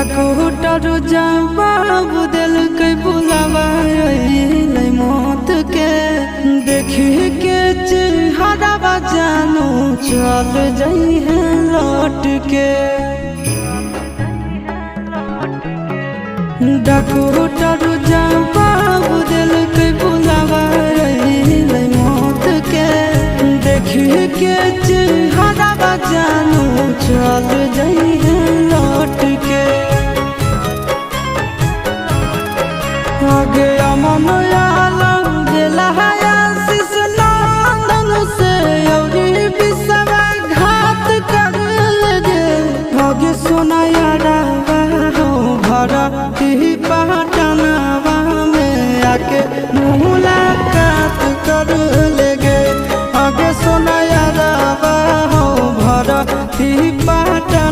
डकूटर जवाब दिल के बुलावा मौत के देखी के चेहरा जानू चल जाई है लौट के। डकूटर जवाब दिल के बुलावा मौत के देखी के चेहरा जानू चल जाई है लौट के। आगे अमन आलम दिला आशीष नंदन से अभी विश्वासघात कर लगे। आगे सोना यारा हो भरा ही पटनावा में आके मुलाकात कर लेगे। आगे सोना यारा हो भरा ही पटना